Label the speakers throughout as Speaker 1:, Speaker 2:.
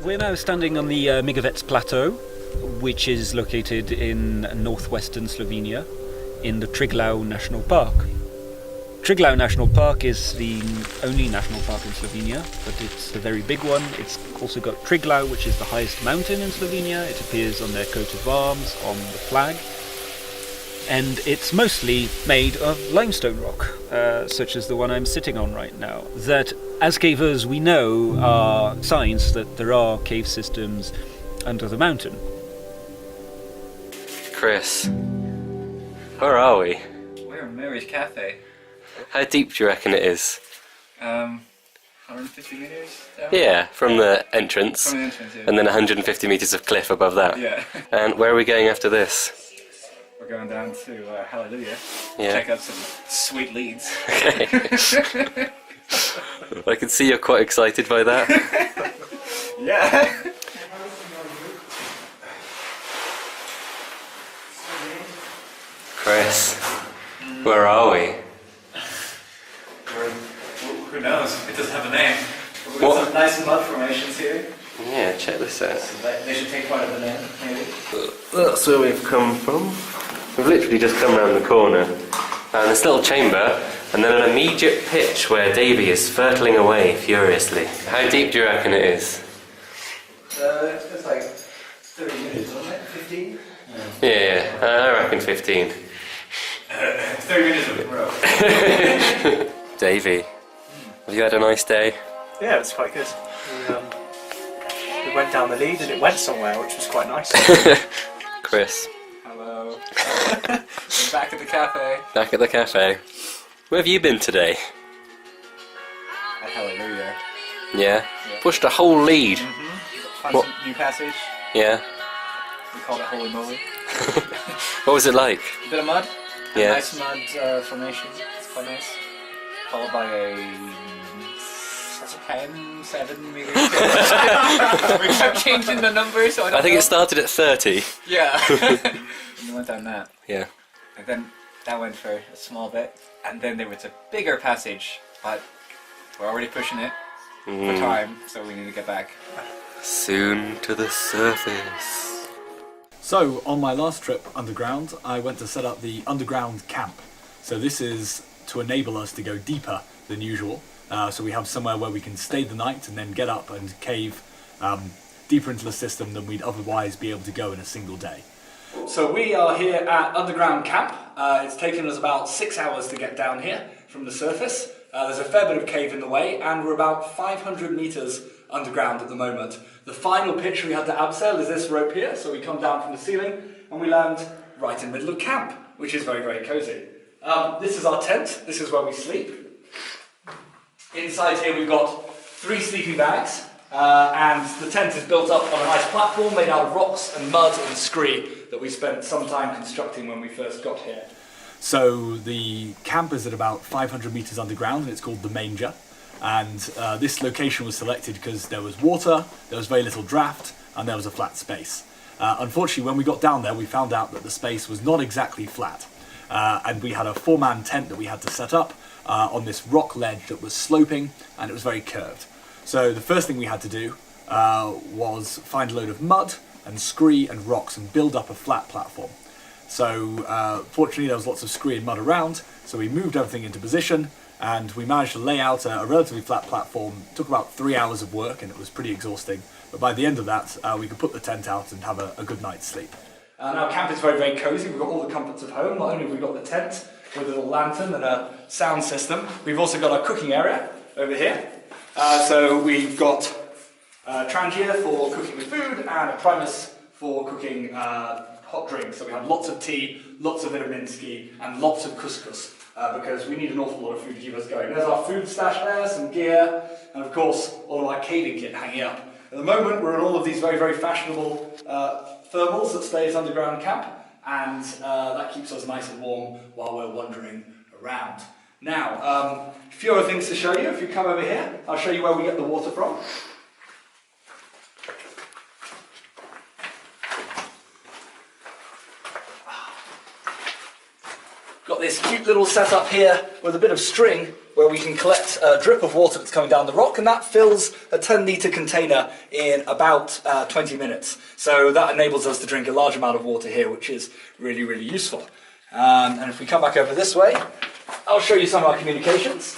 Speaker 1: We're now standing on the Migovec plateau, which is located in northwestern Slovenia, in the Triglav National Park. Triglav National Park is the only national park in Slovenia, but it's a very big one. It's also got Triglav, which is the highest mountain in Slovenia. It appears on their coat of arms, on the flag. And it's mostly made of limestone rock, such as the one I'm sitting on right now, that, as cavers, we know are signs that there are cave systems under the mountain.
Speaker 2: Chris, where are we?
Speaker 3: We're in Mary's Cafe.
Speaker 2: How deep do you reckon it is?
Speaker 3: 150 metres down?
Speaker 2: Yeah, from the entrance.
Speaker 3: From the entrance, yeah.
Speaker 2: And then 150 metres of cliff above that.
Speaker 3: Yeah.
Speaker 2: And where are we going after this?
Speaker 3: We're going down to Hallelujah.
Speaker 2: Yeah.
Speaker 3: Check out some sweet leads.
Speaker 2: Okay. I can see you're quite excited by that.
Speaker 3: Yeah.
Speaker 2: Chris, where are we?
Speaker 3: Who knows? It doesn't have a name. We've
Speaker 2: What?
Speaker 3: got some nice mud formations here.
Speaker 2: Yeah, check this out.
Speaker 3: So they should take part of the name, maybe.
Speaker 2: That's where we've come from. We've literally just come round the corner. And this little chamber, and then an immediate pitch where Davy is hurtling away furiously. How deep do you reckon it is?
Speaker 3: It's like 30 minutes, wasn't it? 15?
Speaker 2: Yeah, I reckon 15.
Speaker 3: 30 minutes of a row.
Speaker 2: Davy, have you had a nice day?
Speaker 4: Yeah, it was quite good. We went down the lead and it went somewhere, which was quite nice.
Speaker 2: Chris,
Speaker 3: Hello. We're back at the cafe.
Speaker 2: back at the cafe. Where have you been today?
Speaker 3: At Hallelujah.
Speaker 2: Yeah? Pushed a whole lead.
Speaker 3: Found
Speaker 2: What?
Speaker 3: some new passage.
Speaker 2: Yeah?
Speaker 3: We called it Holy Moly.
Speaker 2: What was it like?
Speaker 3: A bit of mud.
Speaker 2: Yeah.
Speaker 3: A nice mud formation. It's quite nice. Followed by a 7 meters. We kept changing the numbers, so I don't
Speaker 2: I think
Speaker 3: know.
Speaker 2: it started at 30.
Speaker 3: Yeah. And we went down that.
Speaker 2: Yeah.
Speaker 3: And then that went for a small bit. And then there was a bigger passage, but we're already pushing it for time, so we need to get back.
Speaker 2: Soon to the surface.
Speaker 5: So, on my last trip underground, I went to set up the underground camp. So this is to enable us to go deeper than usual. So we have somewhere where we can stay the night and then get up and cave deeper into the system than we'd otherwise be able to go in a single day. So we are here at underground camp. It's taken us about 6 hours to get down here from the surface. There's a fair bit of cave in the way, and we're about 500 meters underground at the moment. The final pitch we had to abseil is this rope here, so we come down from the ceiling and we land right in the middle of camp, which is very, very cozy. This is our tent. This is where we sleep. Inside here we've got 3 sleeping bags, and the tent is built up on a nice platform made out of rocks and mud and scree that we spent some time constructing when we first got here. So the camp is at about 500 meters underground, and it's called the Manger. And this location was selected because there was water, there was very little draft, and there was a flat space. Unfortunately, when we got down there, we found out that the space was not exactly flat. And we had a 4-man tent that we had to set up on this rock ledge that was sloping, and it was very curved. So the first thing we had to do was find a load of mud and scree and rocks and build up a flat platform. So fortunately there was lots of scree and mud around, so we moved everything into position, and we managed to lay out a relatively flat platform. It took about 3 hours of work, and it was pretty exhausting, but by the end of that we could put the tent out and have a good night's sleep. Now camp is very, very cosy. We've got all the comforts of home. Not only have we got the tent with a little lantern and a sound system, we've also got our cooking area over here. So we've got a trangia for cooking the food and a primus for cooking hot drinks. So we have lots of tea, lots of vitaminski, and lots of couscous because we need an awful lot of food to keep us going. There's our food stash there, some gear, and of course all of our caving kit hanging up. At the moment we're in all of these very, very fashionable thermals that stay as underground camp, and that keeps us nice and warm while we're wandering around. Now, a few other things to show you. If you come over here, I'll show you where we get the water from. Got this cute little setup here with a bit of string where we can collect a drip of water that's coming down the rock, and that fills a 10-litre container in about 20 minutes. So that enables us to drink a large amount of water here, which is really, really useful. And if we come back over this way, I'll show you some of our communications.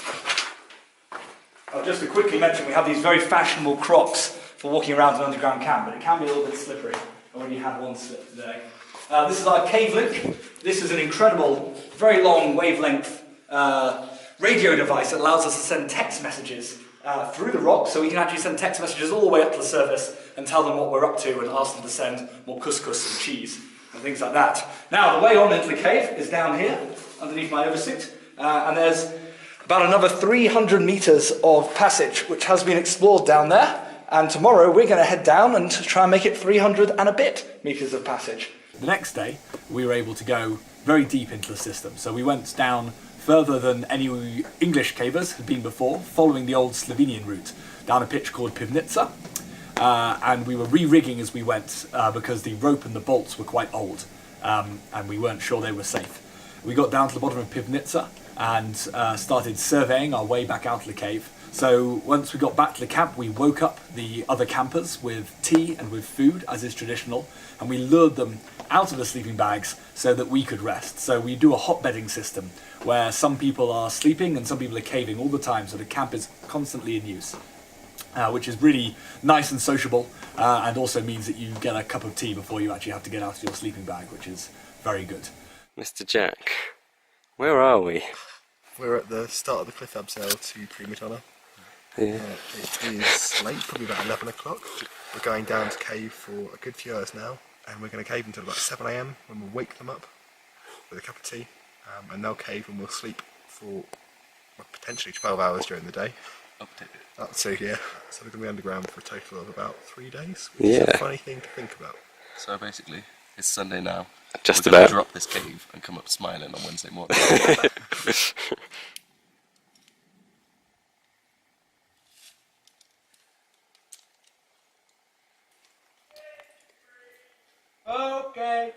Speaker 5: Just to quickly mention, we have these very fashionable crocs for walking around an underground camp, but it can be a little bit slippery. I already had one slip today. This is our cave link. This is an incredible, very long wavelength radio device that allows us to send text messages through the rock, so we can actually send text messages all the way up to the surface and tell them what we're up to and ask them to send more couscous and cheese and things like that. Now, the way on into the cave is down here, underneath my oversuit, and there's about another 300 metres of passage, which has been explored down there, and tomorrow we're going to head down and try and make it 300 and a bit metres of passage.
Speaker 6: The next day, we were able to go very deep into the system, so we went down further than any English cavers had been before, following the old Slovenian route, down a pitch called Pivnica, and we were re-rigging as we went because the rope and the bolts were quite old, and we weren't sure they were safe. We got down to the bottom of Pivnica and started surveying our way back out of the cave. So once we got back to the camp, we woke up the other campers with tea and with food, as is traditional, and we lured them out of the sleeping bags so that we could rest. So we do a hot bedding system where some people are sleeping and some people are caving all the time, so the camp is constantly in use, which is really nice and sociable, and also means that you get a cup of tea before you actually have to get out of your sleeping bag, which is very good.
Speaker 2: Mr. Jack, where are we?
Speaker 7: We're at the start of the cliff abseil to Primadonna.
Speaker 2: Yeah.
Speaker 7: It is late, probably about 11 o'clock. We're going down to cave for a good few hours now, and we're going to cave until about 7 AM when we'll wake them up with a cup of tea, and they'll cave and we'll sleep for potentially 12 hours during the day. Up to, yeah. So we're going to be underground for a total of about 3 days, which is a funny thing to think about.
Speaker 8: So basically, it's Sunday now.
Speaker 2: Just
Speaker 8: We're gonna
Speaker 2: about.
Speaker 8: drop this cave and come up smiling on Wednesday morning.
Speaker 4: Okay.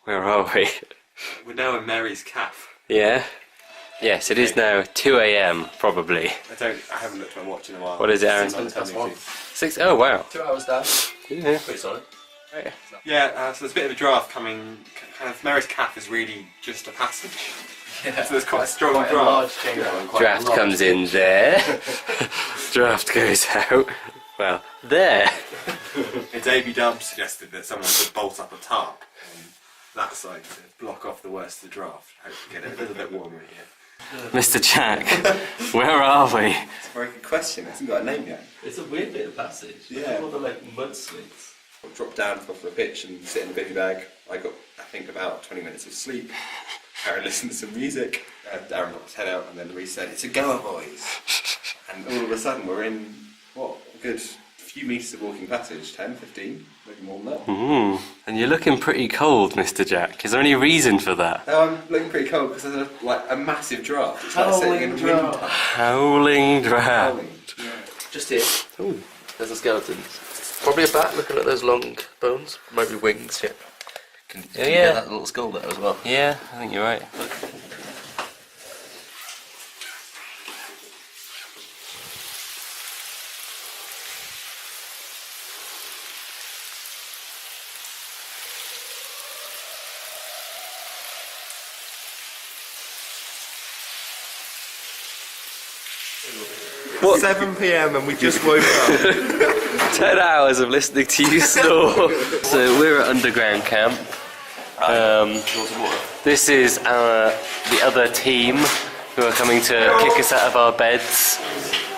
Speaker 2: Where are we?
Speaker 9: We're now in Mary's Calf.
Speaker 2: Yeah? Yes, it is now 2 AM, probably.
Speaker 9: I haven't looked at my watch in a while.
Speaker 2: What is it, Aaron? 6? Oh, wow.
Speaker 8: 2 hours down.
Speaker 2: Yeah.
Speaker 8: Pretty solid.
Speaker 9: Yeah, so there's a bit of a draft coming. Kind of Mary's Calf is really just a passage.
Speaker 8: Yeah.
Speaker 9: So there's quite a strong
Speaker 8: Quite a
Speaker 9: draft.
Speaker 8: large chamber and quite
Speaker 2: Draft
Speaker 8: large.
Speaker 2: comes in there. Draft goes out. Well, there.
Speaker 9: And Davey Dub suggested that someone could bolt up a tarp on that side to block off the worst of the draft. Hopefully get it a little bit warmer in here.
Speaker 2: Mr. Jack, where are we?
Speaker 9: It's a very good question. It hasn't got a name yet.
Speaker 8: It's a weird bit of passage.
Speaker 9: Yeah.
Speaker 8: All the like mud slits.
Speaker 9: Drop down off the pitch and sit in the bivy bag. I got, I think, about 20 minutes of sleep. Aaron listened to some music. Aaron got his head out, and then Louise said, "It's a goer, boys." And all of a sudden, we're in what, a good few metres of walking passage, 10, 15, maybe more than that.
Speaker 2: And you're looking pretty cold, Mr. Jack. Is there any reason for that?
Speaker 9: No, I'm looking pretty cold because there's a massive draft. It's like sitting in a wind tunnel.
Speaker 2: Howling draft.
Speaker 9: Howling. Yeah.
Speaker 8: Just here. Ooh. There's a skeleton. Probably a bat, looking at those long bones. Maybe wings, yeah. Can you get that little skull there as well?
Speaker 2: Yeah, I think you're right.
Speaker 7: What? 7 PM and we just woke up.
Speaker 2: 10 hours of listening to you snore. So we're at underground camp. This is the other team who are coming to kick us out of our beds.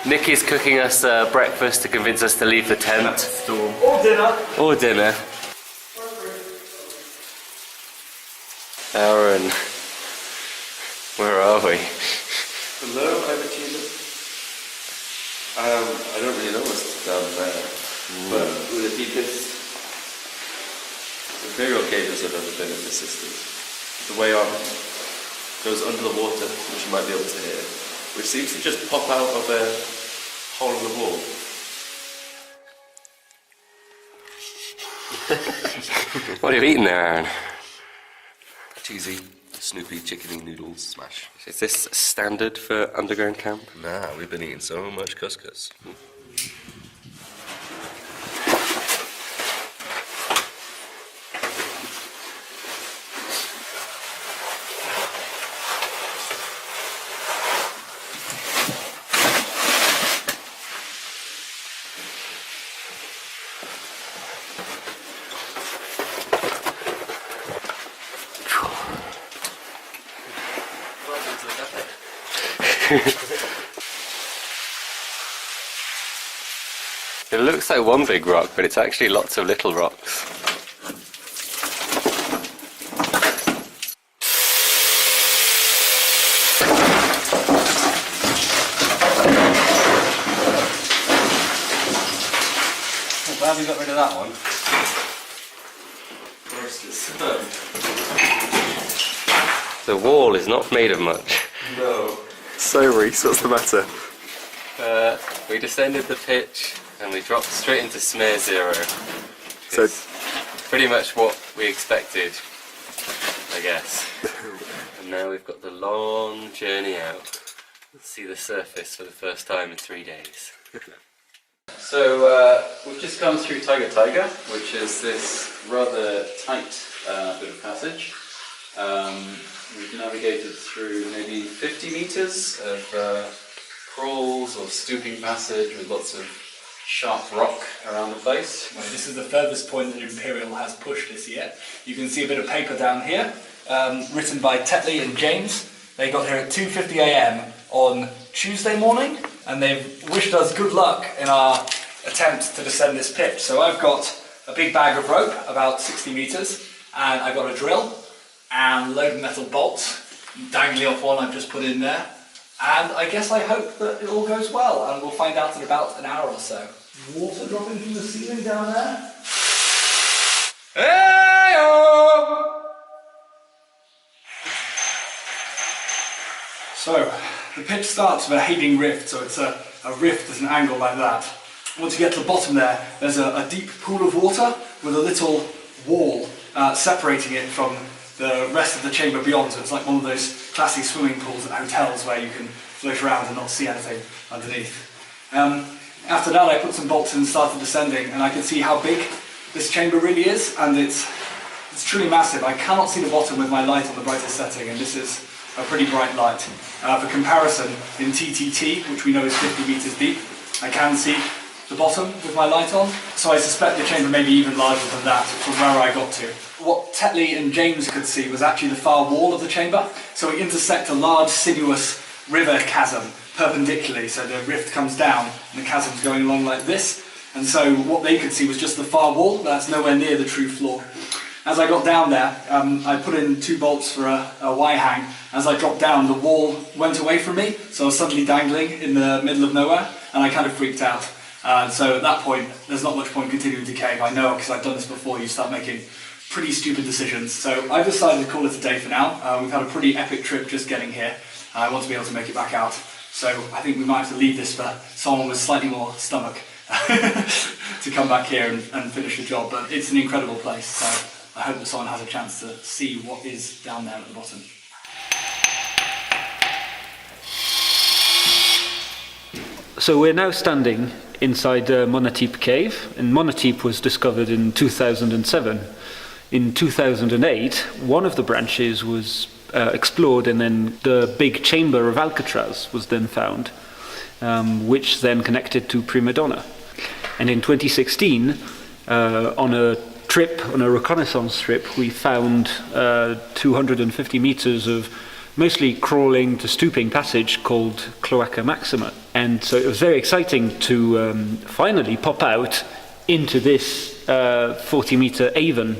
Speaker 2: Nick is cooking us breakfast to convince us to leave the tent.
Speaker 5: Or dinner.
Speaker 2: Or dinner. Aaron, where are we?
Speaker 8: Hello, I'm a tutor. I don't really know what's down there, but we're the deepest Imperial cavers have ever been in this system. The way on
Speaker 2: goes under the water, which you might be able to hear, which seems to just pop out of a hole in the wall. What are you eating there, Aaron?
Speaker 8: Cheesy, Snoopy chickeny noodles smash.
Speaker 2: Is this standard for underground camp?
Speaker 8: Nah, we've been eating so much couscous.
Speaker 2: It looks like one big rock, but it's actually lots of little rocks.
Speaker 3: I'm glad we got rid of that one.
Speaker 2: The wall is not made of much.
Speaker 8: No.
Speaker 7: So Reese, what's the matter?
Speaker 2: We descended the pitch and we dropped straight into smear zero.
Speaker 7: So-
Speaker 2: It's pretty much what we expected, I guess. And now we've got the long journey out. See the surface for the first time in 3 days.
Speaker 5: So we've just come through Tiger, which is this rather tight bit of passage. We've navigated through maybe 50 metres of crawls or stooping passage with lots of sharp rock around the place. This is the furthest point that Imperial has pushed this year. You can see a bit of paper down here, written by Tetley and James. They got here at 2:50 a.m. on Tuesday morning, and they've wished us good luck in our attempt to descend this pitch. So I've got a big bag of rope, about 60 metres, and I've got a drill and a load of metal bolts dangling off one I've just put in there. And I guess I hope that it all goes well, and we'll find out in about an hour or so. Water dropping from the ceiling down there. Hey-oh! So, the pitch starts with a heaving rift, so it's a rift at an angle like that. Once you get to the bottom there, there's a deep pool of water with a little wall separating it from the rest of the chamber beyond. So it's like one of those classic swimming pools at hotels where you can float around and not see anything underneath. After that I put some bolts in and started descending, and I can see how big this chamber really is, and it's truly massive. I cannot see the bottom with my light on the brightest setting, and this is a pretty bright light. For comparison, in TTT, which we know is 50 metres deep, I can see the bottom with my light on, so I suspect the chamber may be even larger than that from where I got to. What Tetley and James could see was actually the far wall of the chamber, so we intersect a large sinuous river chasm perpendicularly, so the rift comes down and the chasm's going along like this, and so what they could see was just the far wall. That's nowhere near the true floor. As I got down there, I put in 2 bolts for a Y-hang. As I dropped down, the wall went away from me, so I was suddenly dangling in the middle of nowhere, and I kind of freaked out. So at that point, there's not much point continuing to cave. I know, because I've done this before, you start making pretty stupid decisions. So I've decided to call it a day for now. We've had a pretty epic trip just getting here. I want to be able to make it back out. So I think we might have to leave this for someone with slightly more stomach to come back here and finish the job. But it's an incredible place, so I hope that someone has a chance to see what is down there at the bottom.
Speaker 1: So we're now standing inside Monatip Cave, and Monatip was discovered in 2007. In 2008, one of the branches was explored, and then the big chamber of Alcatraz was then found, which then connected to Prima Donna. And in 2016, on a reconnaissance trip, we found 250 meters of mostly crawling to stooping passage called Cloaca Maxima. And so it was very exciting to finally pop out into this 40-meter avon.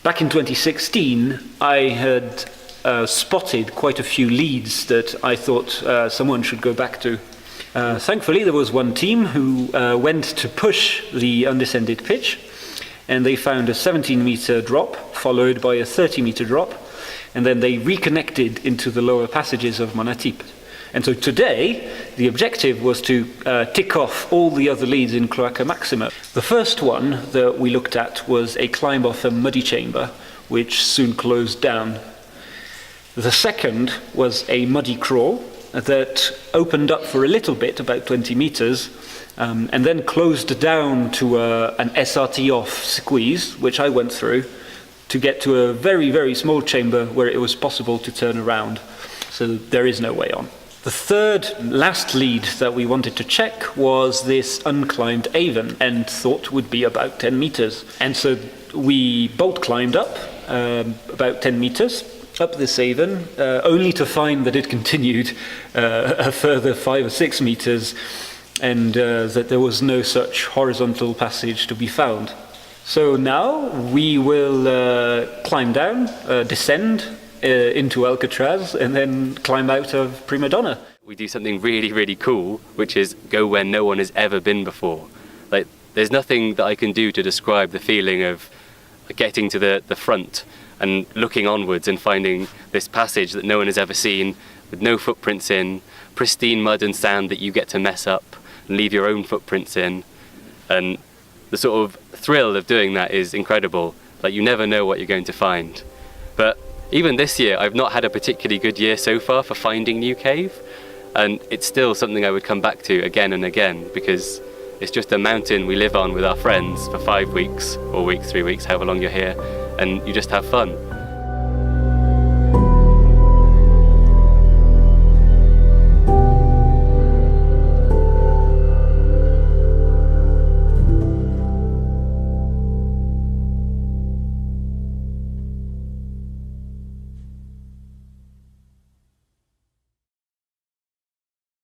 Speaker 1: Back in 2016, I had spotted quite a few leads that I thought someone should go back to. Thankfully, there was one team who went to push the undescended pitch, and they found a 17-meter drop, followed by a 30-meter drop, and then they reconnected into the lower passages of Monatip. And so today, the objective was to tick off all the other leads in Cloaca Maxima. The first one that we looked at was a climb off a muddy chamber, which soon closed down. The second was a muddy crawl that opened up for a little bit, about 20 meters, and then closed down to an SRT off squeeze, which I went through, to get to a very, very small chamber where it was possible to turn around. So there is no way on. The third, last lead that we wanted to check was this unclimbed Avon, and thought would be about 10 meters. And so we bolt climbed up about 10 meters up this Avon, only to find that it continued a further 5 or 6 meters, and that there was no such horizontal passage to be found. So now we will climb down, descend into Alcatraz, and then climb out of Prima Donna.
Speaker 2: We do something really, really cool, which is go where no one has ever been before. Like, there's nothing that I can do to describe the feeling of getting to the front and looking onwards and finding this passage that no one has ever seen, with no footprints in, pristine mud and sand that you get to mess up and leave your own footprints in. And the sort of thrill of doing that is incredible. Like, you never know what you're going to find. But even this year, I've not had a particularly good year so far for finding new cave, and it's still something I would come back to again and again, because it's just a mountain we live on with our friends for 5 weeks, or weeks, 3 weeks, however long you're here, and you just have fun.